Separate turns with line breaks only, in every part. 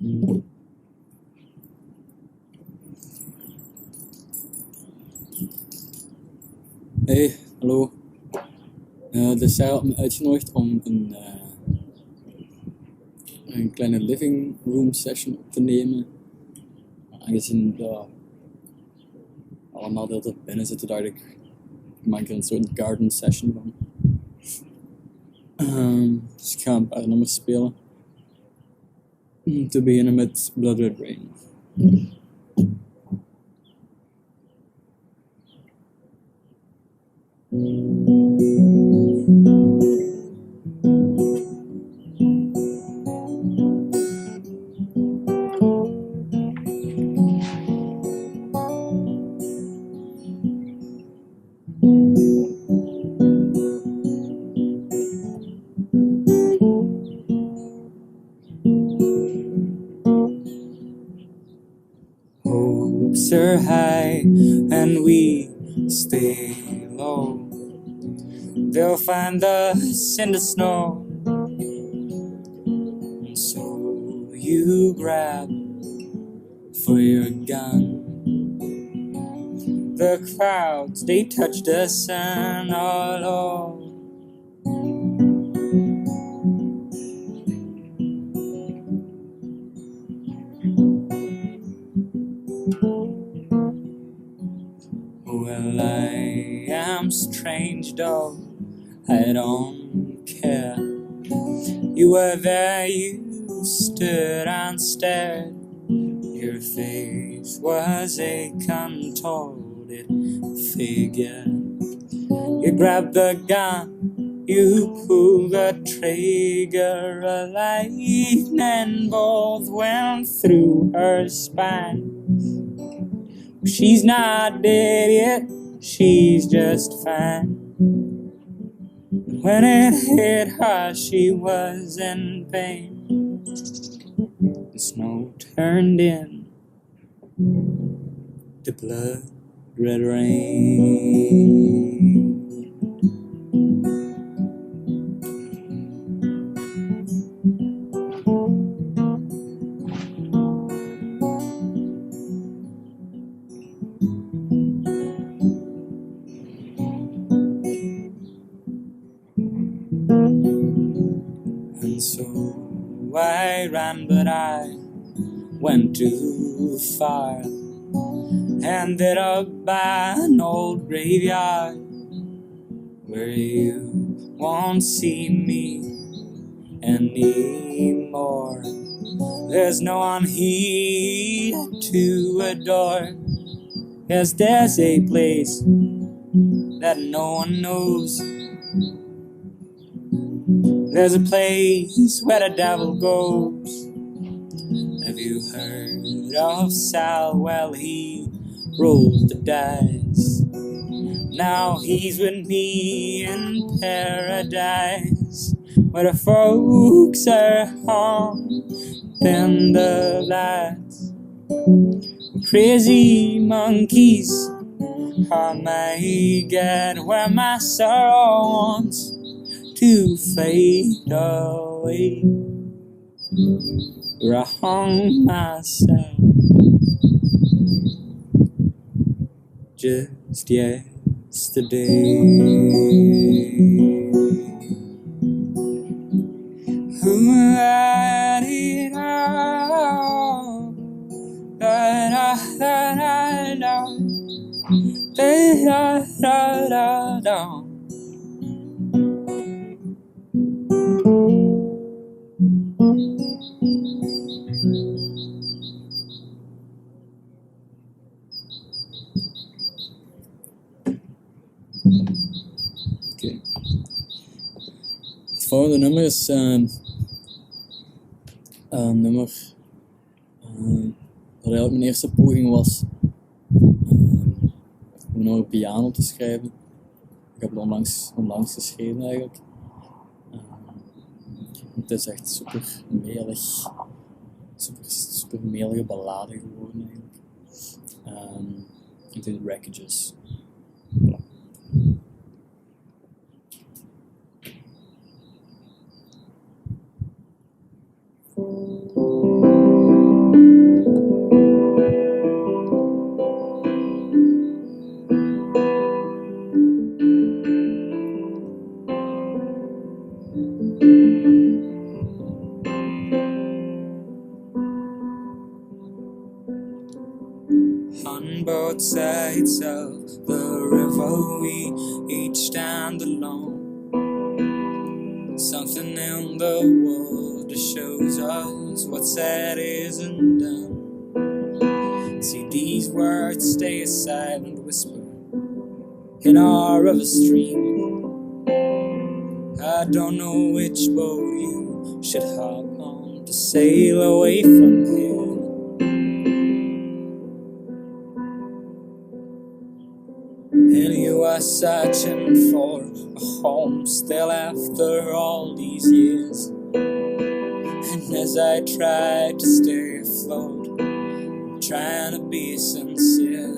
Hey, hallo. De Serre had me uitgenodigd om een kleine living room session op te nemen. Aangezien we allemaal de hele tijd binnen zitten, dacht ik maak er een soort garden session van. Dus ik ga een paar nummers spelen. Te beginnen met Blood Red Rain. Hopes are high and we stay low. They'll find us in the snow. And so you grab for your gun. The crowds, they touch the sun all over. Well, I am strange though, I don't care. You were there, you stood and stared. Your face was a contorted figure. You grabbed the gun, you pulled the trigger. A lightning bolt went through her spine. She's not dead yet, she's just fine. When it hit her, she was in pain. The snow turned in to blood red rain. And so I ran, but I went too far. Ended up by an old graveyard where you won't see me anymore. There's no one here to adore. Yes, there's a place that no one knows. There's a place where the devil goes. Have you heard of Sal? Well, he rolled the dice. Now he's with me in paradise, where the folks are hung in the lights. Crazy monkeys, oh my God, where my sorrow wants to fade away. Where I hung myself just yesterday. Who had it all? Da da da da da da da da. Okay. Het volgende nummer is een nummer dat eigenlijk mijn eerste poging was om nog een piano te schrijven. Ik heb het onlangs geschreven eigenlijk. Het is echt super melig, super melige ballade geworden eigenlijk. Het heet Wreckages. Voilà.
sides of the river we each stand alone. Something in the water shows us what's said isn't done. See, these words stay a silent whisper in our river stream. I don't know which boat you should hop on to sail away from here. And you are searching for a home still after all these years. And as I try to stay afloat, I'm trying to be sincere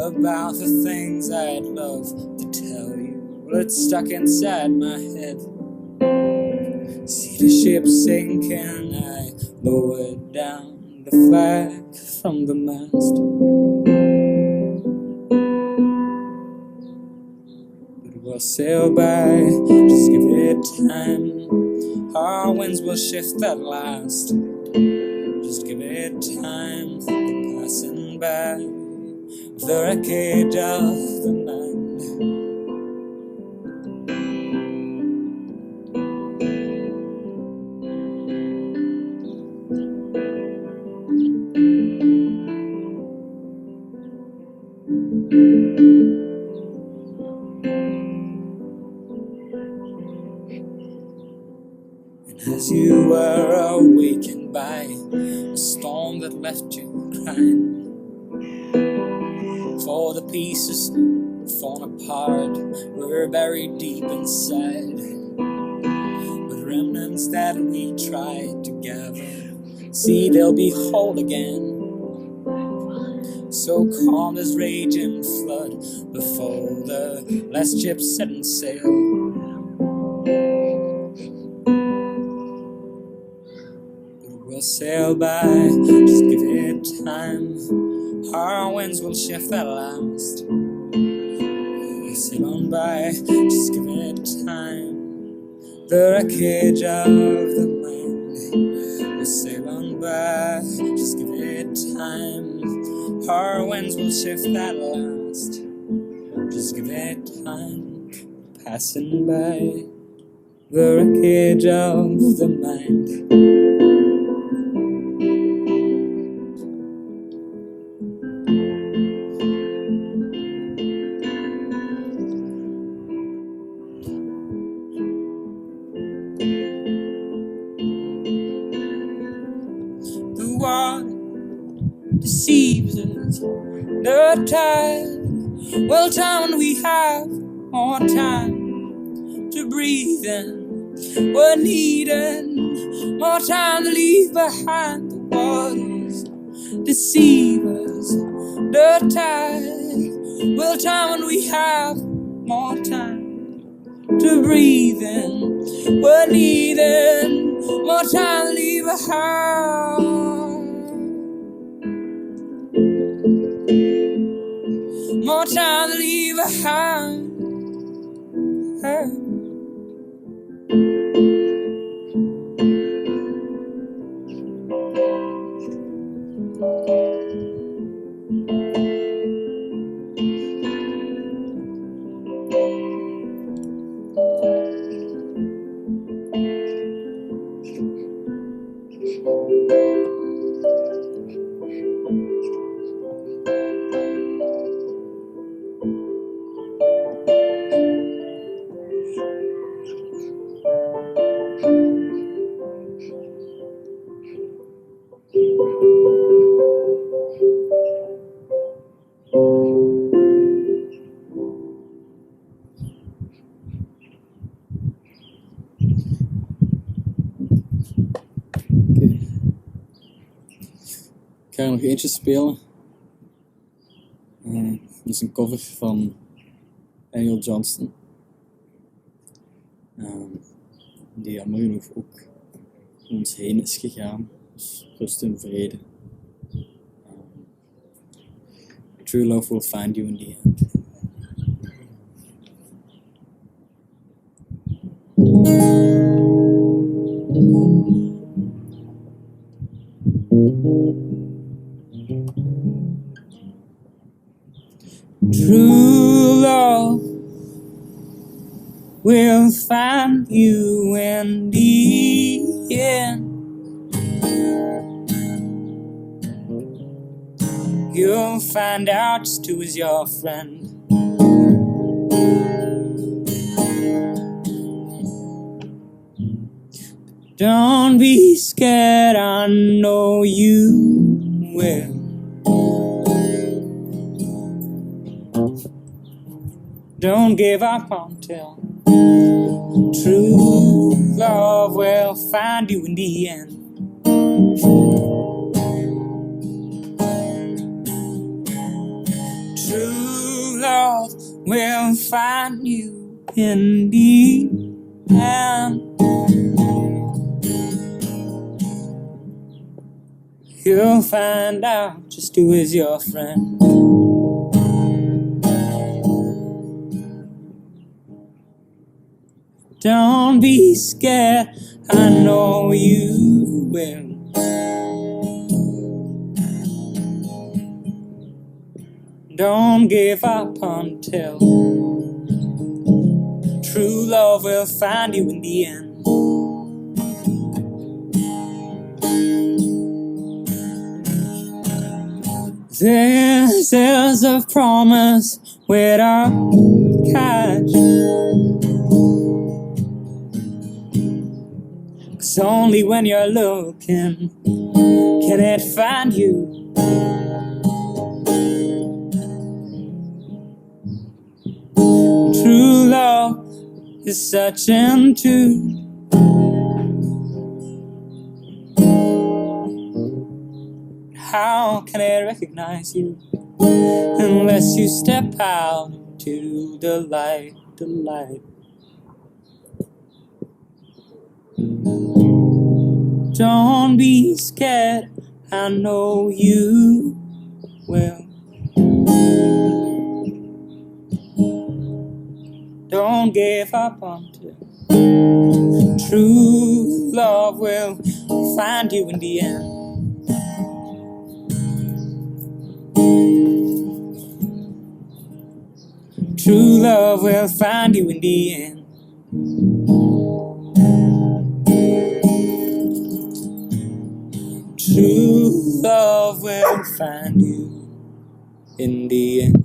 about the things I'd love to tell you. Well, it's stuck inside my head. See the ship sinking, I lowered down the flag from the mast. We'll sail by, just give it time. Our winds will shift at last. Just give it time, we're passing by the wreckage of the mind. As you were awakened by a storm that left you crying, for the pieces fallen apart were buried deep inside, with remnants that we tried to gather. See, they'll be whole again. So calm this raging flood before the last ship set sail. We'll sail by, just give it time. Our winds will shift at last. We'll sail on by, just give it time. The wreckage of the mind. We'll sail on by, just give it time. Our winds will shift at last. Just give it time, passing by the wreckage of the mind. Deceives us, the tide will turn when we have more time to breathe in. We're needing more time to leave behind the waters. Deceive us, the tide will turn when we have more time to breathe in. We're needing more time to leave behind. More time to leave behind.
Ik ga er nog eentje spelen. Dat is een cover van Daniel Johnston. Die jammer genoeg ook om ons heen is gegaan. Dus rust en vrede. True love will find you in the end.
True love will find you in the end. You'll find out just who is your friend. Don't be scared, I know you will. Don't give up until true love will find you in the end. True love will find you in the end. You'll find out just who is your friend. Don't be scared, I know you will. Don't give up until true love will find you in the end. This is a promise without catch. 'Cause only when you're looking can it find you. True love is searching too. How can it recognize you unless you step out into the light, the light? Don't be scared, I know you will. Don't give up until true love will find you in the end. True love will find you in the end. True love will find you in the end.